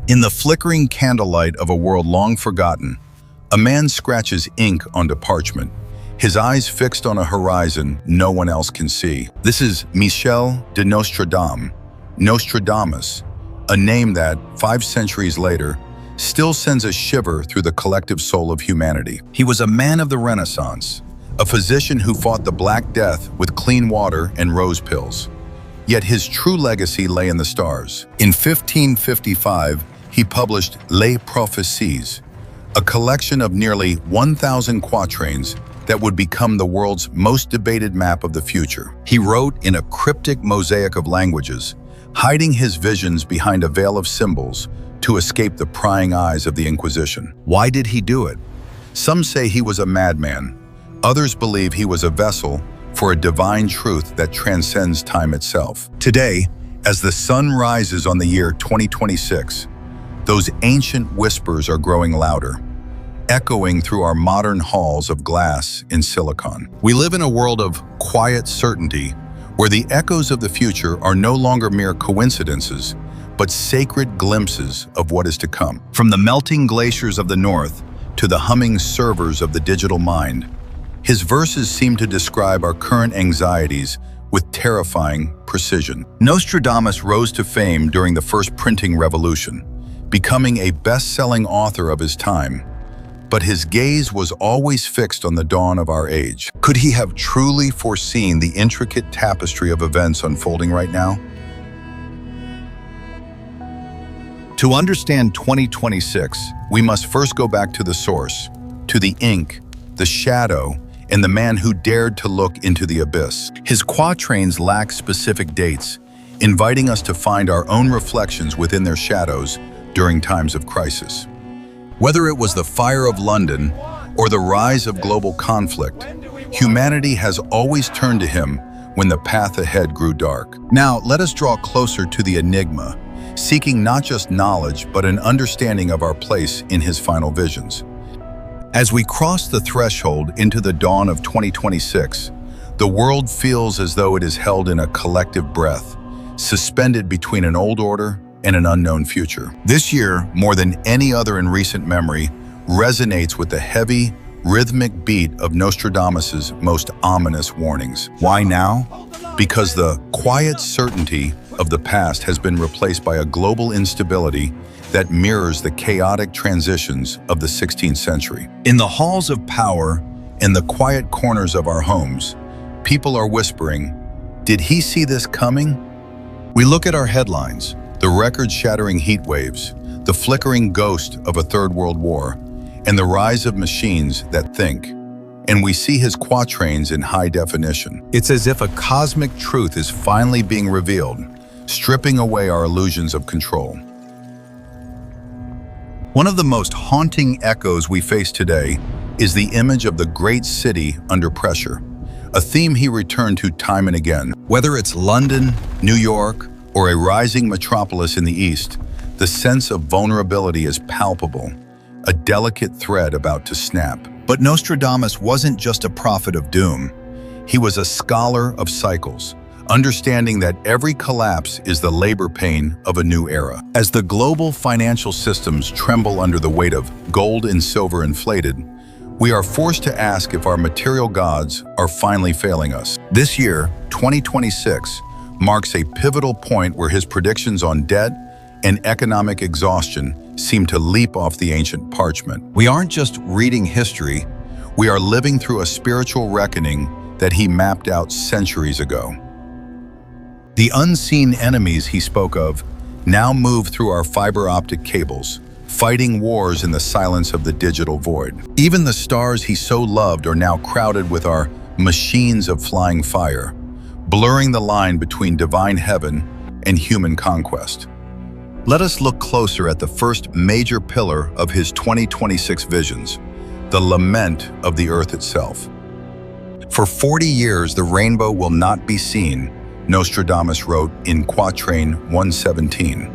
In the flickering candlelight of a world long forgotten, a man scratches ink onto parchment, his eyes fixed on a horizon no one else can see. This is Michel de Nostradamus, a name that, 5 centuries later, still sends a shiver through the collective soul of humanity. He was a man of the Renaissance, a physician who fought the Black Death with clean water and rose pills. Yet his true legacy lay in the stars. In 1555, he published Les Prophecies, a collection of nearly 1,000 quatrains that would become the world's most debated map of the future. He wrote in a cryptic mosaic of languages, hiding his visions behind a veil of symbols to escape the prying eyes of the Inquisition. Why did he do it? Some say he was a madman. Others believe he was a vessel for a divine truth that transcends time itself. Today, as the sun rises on the year 2026, those ancient whispers are growing louder, echoing through our modern halls of glass and silicon. We live in a world of quiet certainty, where the echoes of the future are no longer mere coincidences, but sacred glimpses of what is to come. From the melting glaciers of the north to the humming servers of the digital mind, his verses seem to describe our current anxieties with terrifying precision. Nostradamus rose to fame during the first printing revolution, becoming a best-selling author of his time. But his gaze was always fixed on the dawn of our age. Could he have truly foreseen the intricate tapestry of events unfolding right now? To understand 2026, we must first go back to the source, to the ink, the shadow, and the man who dared to look into the abyss. His quatrains lack specific dates, inviting us to find our own reflections within their shadows during times of crisis. Whether it was the fire of London or the rise of global conflict, humanity has always turned to him when the path ahead grew dark. Now, let us draw closer to the enigma, seeking not just knowledge, but an understanding of our place in his final visions. As we cross the threshold into the dawn of 2026, the world feels as though it is held in a collective breath, suspended between an old order and an unknown future. This year, more than any other in recent memory, resonates with the heavy, rhythmic beat of Nostradamus's most ominous warnings. Why now? Because the quiet certainty of the past has been replaced by a global instability that mirrors the chaotic transitions of the 16th century. In the halls of power and the quiet corners of our homes, people are whispering, "Did he see this coming?" We look at our headlines, the record-shattering heat waves, the flickering ghost of a third world war, and the rise of machines that think, and we see his quatrains in high definition. It's as if a cosmic truth is finally being revealed, stripping away our illusions of control. One of the most haunting echoes we face today is the image of the great city under pressure, a theme he returned to time and again. Whether it's London, New York, or a rising metropolis in the East, the sense of vulnerability is palpable, a delicate thread about to snap. But Nostradamus wasn't just a prophet of doom. He was a scholar of cycles, understanding that every collapse is the labor pain of a new era. As the global financial systems tremble under the weight of gold and silver inflated, we are forced to ask if our material gods are finally failing us. This year, 2026, marks a pivotal point where his predictions on debt and economic exhaustion seem to leap off the ancient parchment. We aren't just reading history, we are living through a spiritual reckoning that he mapped out centuries ago. The unseen enemies he spoke of now move through our fiber optic cables, fighting wars in the silence of the digital void. Even the stars he so loved are now crowded with our machines of flying fire, blurring the line between divine heaven and human conquest. Let us look closer at the first major pillar of his 2026 visions, the lament of the earth itself. For 40 years, the rainbow will not be seen, Nostradamus wrote in Quatrain 117,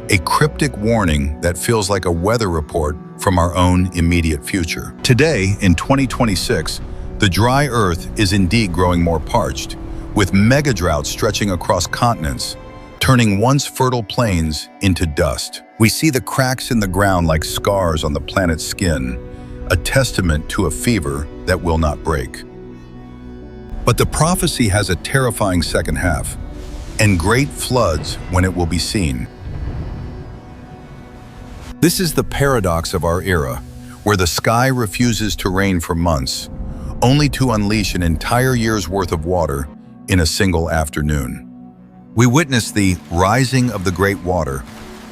a cryptic warning that feels like a weather report from our own immediate future. Today, in 2026, the dry earth is indeed growing more parched, with mega droughts stretching across continents, turning once fertile plains into dust. We see the cracks in the ground like scars on the planet's skin, a testament to a fever that will not break. But the prophecy has a terrifying second half, and great floods when it will be seen. This is the paradox of our era, where the sky refuses to rain for months, only to unleash an entire year's worth of water in a single afternoon. We witness the rising of the great water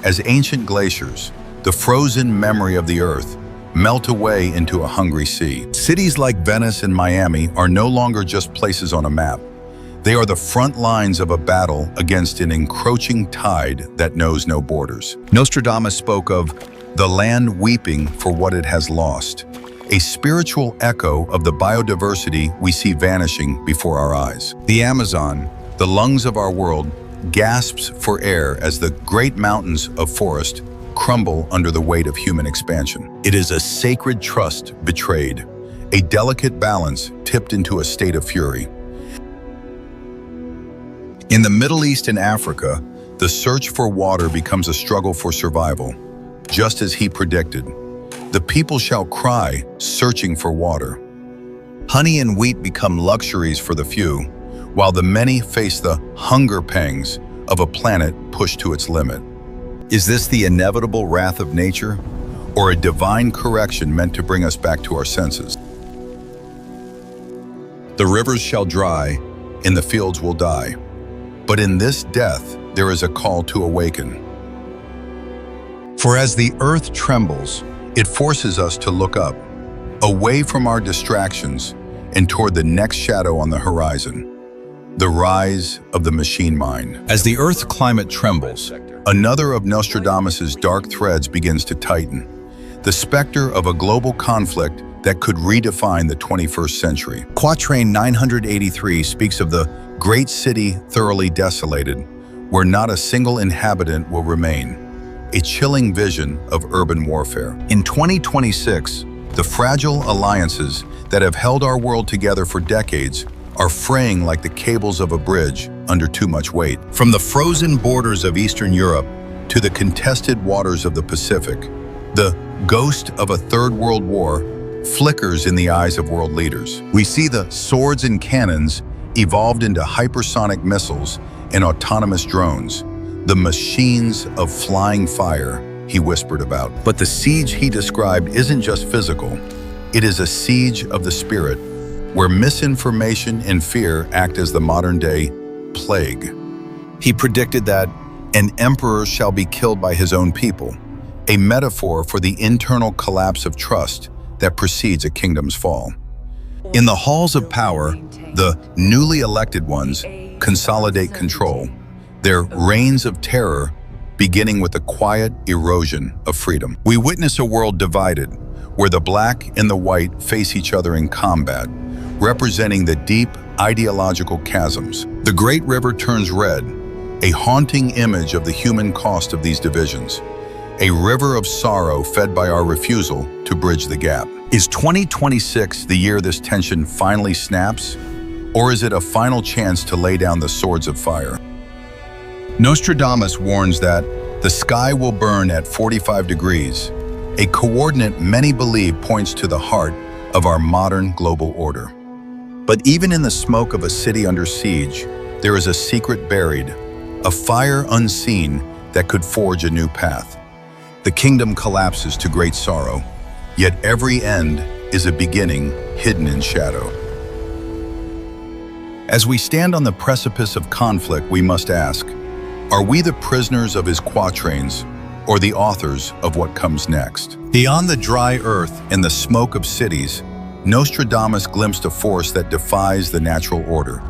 as ancient glaciers, the frozen memory of the earth, melt away into a hungry sea. Cities like Venice and Miami are no longer just places on a map. They are the front lines of a battle against an encroaching tide that knows no borders. Nostradamus spoke of the land weeping for what it has lost, a spiritual echo of the biodiversity we see vanishing before our eyes. The Amazon, the lungs of our world, gasps for air as the great mountains of forest crumble under the weight of human expansion. It is a sacred trust betrayed, a delicate balance tipped into a state of fury. In the Middle East and Africa, the search for water becomes a struggle for survival, just as he predicted. The people shall cry, searching for water. Honey and wheat become luxuries for the few, while the many face the hunger pangs of a planet pushed to its limit. Is this the inevitable wrath of nature, or a divine correction meant to bring us back to our senses? The rivers shall dry, and the fields will die. But in this death, there is a call to awaken. For as the earth trembles, it forces us to look up, away from our distractions and toward the next shadow on the horizon, the rise of the machine mind. As the Earth's climate trembles, another of Nostradamus's dark threads begins to tighten, the specter of a global conflict that could redefine the 21st century. Quatrain 983 speaks of the great city thoroughly desolated, where not a single inhabitant will remain, a chilling vision of urban warfare. In 2026, the fragile alliances that have held our world together for decades are fraying like the cables of a bridge under too much weight. From the frozen borders of Eastern Europe to the contested waters of the Pacific, the ghost of a Third World War flickers in the eyes of world leaders. We see the swords and cannons evolved into hypersonic missiles and autonomous drones, the machines of flying fire he whispered about. But the siege he described isn't just physical, it is a siege of the spirit, where misinformation and fear act as the modern-day plague. He predicted that an emperor shall be killed by his own people, a metaphor for the internal collapse of trust that precedes a kingdom's fall. In the halls of power, the newly elected ones consolidate control, their reigns of terror beginning with the quiet erosion of freedom. We witness a world divided, where the black and the white face each other in combat, representing the deep ideological chasms. The great river turns red, a haunting image of the human cost of these divisions, a river of sorrow fed by our refusal to bridge the gap. Is 2026 the year this tension finally snaps, or is it a final chance to lay down the swords of fire? Nostradamus warns that the sky will burn at 45 degrees, a coordinate many believe points to the heart of our modern global order. But even in the smoke of a city under siege, there is a secret buried, a fire unseen that could forge a new path. The kingdom collapses to great sorrow, yet every end is a beginning hidden in shadow. As we stand on the precipice of conflict, we must ask, are we the prisoners of his quatrains, or the authors of what comes next? Beyond the dry earth and the smoke of cities, Nostradamus glimpsed a force that defies the natural order.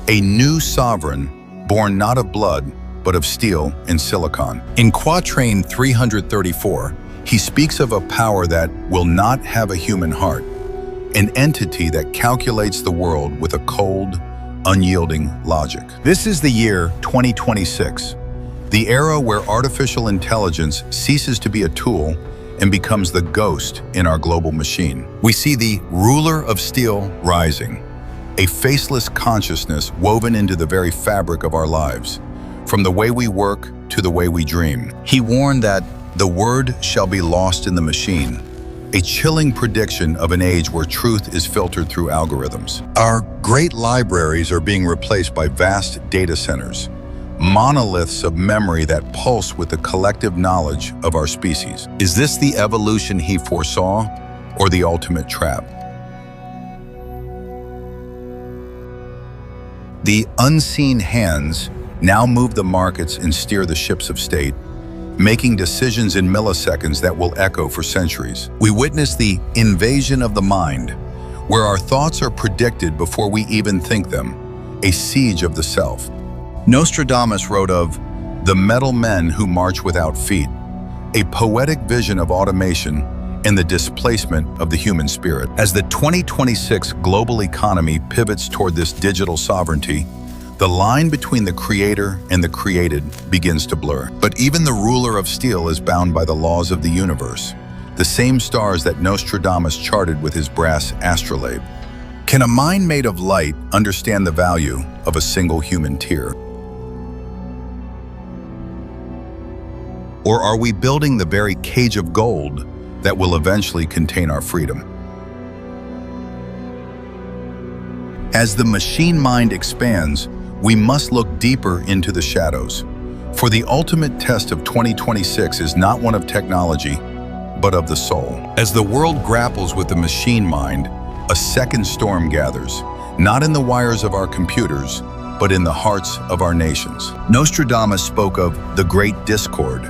A new sovereign, born not of blood, but of steel and silicon. In Quatrain 334, he speaks of a power that will not have a human heart, an entity that calculates the world with a cold, unyielding logic. This is the year 2026, the era where artificial intelligence ceases to be a tool and becomes the ghost in our global machine. We see the ruler of steel rising, a faceless consciousness woven into the very fabric of our lives. from the way we work to the way we dream. He warned that the word shall be lost in the machine, a chilling prediction of an age where truth is filtered through algorithms. Our great libraries are being replaced by vast data centers, monoliths of memory that pulse with the collective knowledge of our species. Is this the evolution he foresaw, or the ultimate trap? The unseen hands now move the markets and steer the ships of state, making decisions in milliseconds that will echo for centuries. We witness the invasion of the mind, where our thoughts are predicted before we even think them, a siege of the self. Nostradamus wrote of the metal men who march without feet, a poetic vision of automation and the displacement of the human spirit. As the 2026 global economy pivots toward this digital sovereignty, the line between the creator and the created begins to blur. But even the ruler of steel is bound by the laws of the universe, the same stars that Nostradamus charted with his brass astrolabe. Can a mind made of light understand the value of a single human tear? Or are we building the very cage of gold that will eventually contain our freedom? As the machine mind expands, we must look deeper into the shadows. For the ultimate test of 2026 is not one of technology, but of the soul. As the world grapples with the machine mind, a second storm gathers, not in the wires of our computers, but in the hearts of our nations. Nostradamus spoke of the Great Discord,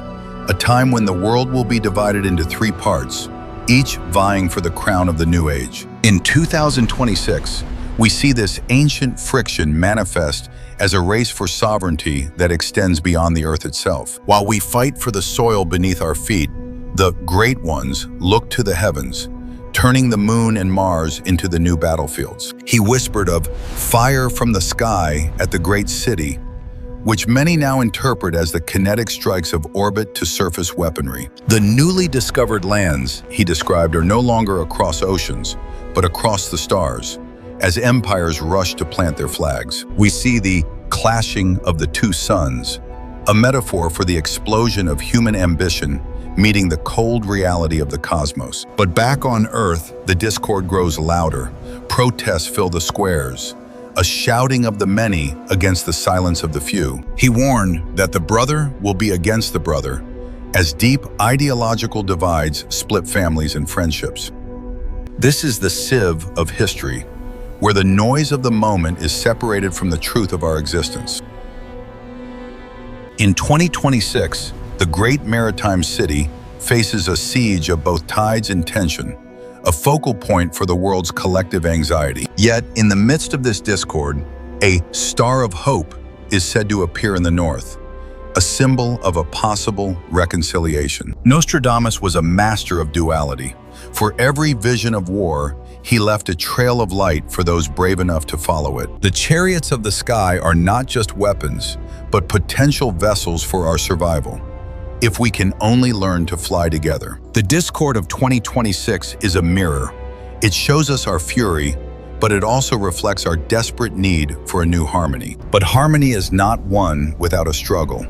a time when the world will be divided into three parts, each vying for the crown of the new age. In 2026, we see this ancient friction manifest as a race for sovereignty that extends beyond the earth itself. While we fight for the soil beneath our feet, the great ones look to the heavens, turning the moon and Mars into the new battlefields. He whispered of fire from the sky at the great city, which many now interpret as the kinetic strikes of orbit to surface weaponry. The newly discovered lands, he described, are no longer across oceans, but across the stars, as empires rush to plant their flags. We see the clashing of the two suns, a metaphor for the explosion of human ambition meeting the cold reality of the cosmos. But back on Earth, the discord grows louder. Protests fill the squares, a shouting of the many against the silence of the few. He warned that the brother will be against the brother, as deep ideological divides split families and friendships. This is the sieve of history, where the noise of the moment is separated from the truth of our existence. In 2026, the great maritime city faces a siege of both tides and tension, a focal point for the world's collective anxiety. Yet, in the midst of this discord, a star of hope is said to appear in the north, a symbol of a possible reconciliation. Nostradamus was a master of duality. For every vision of war, he left a trail of light for those brave enough to follow it. The chariots of the sky are not just weapons, but potential vessels for our survival, if we can only learn to fly together. The discord of 2026 is a mirror. It shows us our fury, but it also reflects our desperate need for a new harmony. But harmony is not won without a struggle.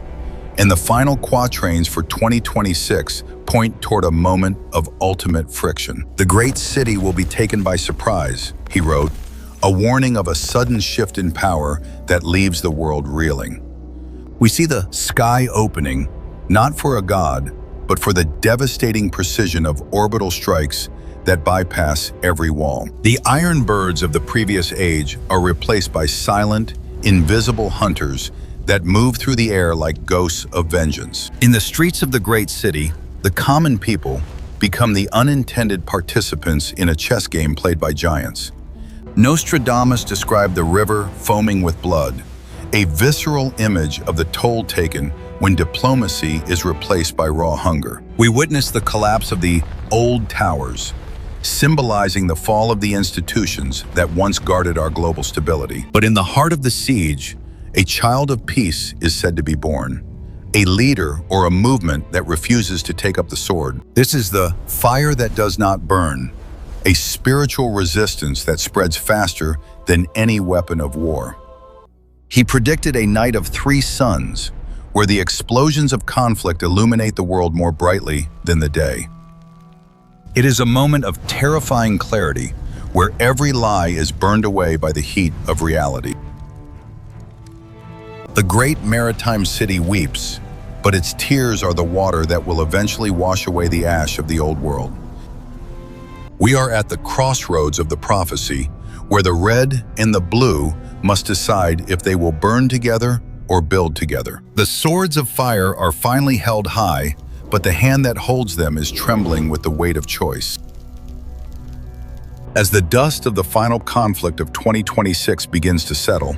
And the final quatrains for 2026 point toward a moment of ultimate friction. The great city will be taken by surprise, he wrote, a warning of a sudden shift in power that leaves the world reeling. We see the sky opening, not for a god, but for the devastating precision of orbital strikes that bypass every wall. The iron birds of the previous age are replaced by silent, invisible hunters that move through the air like ghosts of vengeance. In the streets of the great city, the common people become the unintended participants in a chess game played by giants. Nostradamus described the river foaming with blood, a visceral image of the toll taken when diplomacy is replaced by raw hunger. We witness the collapse of the old towers, symbolizing the fall of the institutions that once guarded our global stability. But in the heart of the siege, a child of peace is said to be born, a leader or a movement that refuses to take up the sword. This is the fire that does not burn, a spiritual resistance that spreads faster than any weapon of war. He predicted a night of three suns, where the explosions of conflict illuminate the world more brightly than the day. It is a moment of terrifying clarity, where every lie is burned away by the heat of reality. The great maritime city weeps, but its tears are the water that will eventually wash away the ash of the old world. We are at the crossroads of the prophecy, where the red and the blue must decide if they will burn together or build together. The swords of fire are finally held high, but the hand that holds them is trembling with the weight of choice. As the dust of the final conflict of 2026 begins to settle,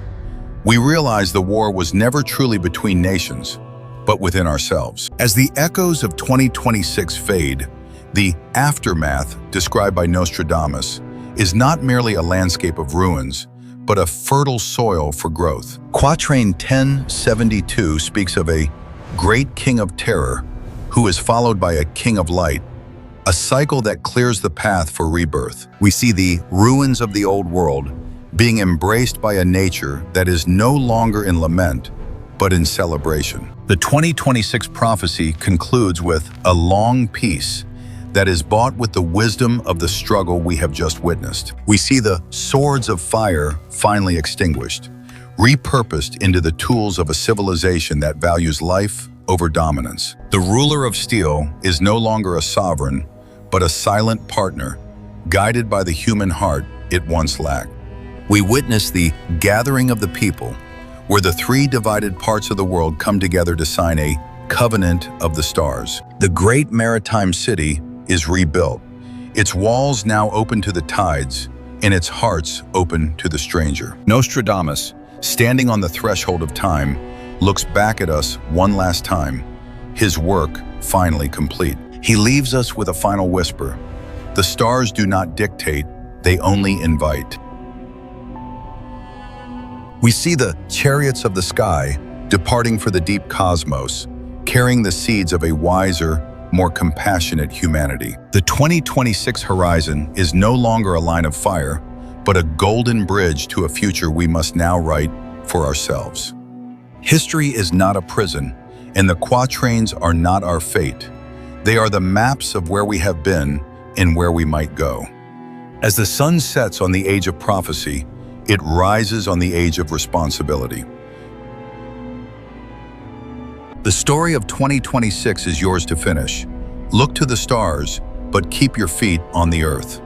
we realize the war was never truly between nations, but within ourselves. As the echoes of 2026 fade, the aftermath described by Nostradamus is not merely a landscape of ruins, but a fertile soil for growth. Quatrain 1072 speaks of a great king of terror who is followed by a king of light, a cycle that clears the path for rebirth. We see the ruins of the old world being embraced by a nature that is no longer in lament, but in celebration. The 2026 prophecy concludes with a long peace that is bought with the wisdom of the struggle we have just witnessed. We see the swords of fire finally extinguished, repurposed into the tools of a civilization that values life over dominance. The ruler of steel is no longer a sovereign, but a silent partner, guided by the human heart it once lacked. We witness the gathering of the people, where the three divided parts of the world come together to sign a covenant of the stars. The great maritime city is rebuilt, its walls now open to the tides, and its hearts open to the stranger. Nostradamus, standing on the threshold of time, looks back at us one last time, his work finally complete. He leaves us with a final whisper: the stars do not dictate, they only invite. We see the chariots of the sky departing for the deep cosmos, carrying the seeds of a wiser, more compassionate humanity. The 2026 horizon is no longer a line of fire, but a golden bridge to a future we must now write for ourselves. History is not a prison, and the quatrains are not our fate. They are the maps of where we have been and where we might go. As the sun sets on the age of prophecy, it rises on the age of responsibility. The story of 2026 is yours to finish. Look to the stars, but keep your feet on the earth.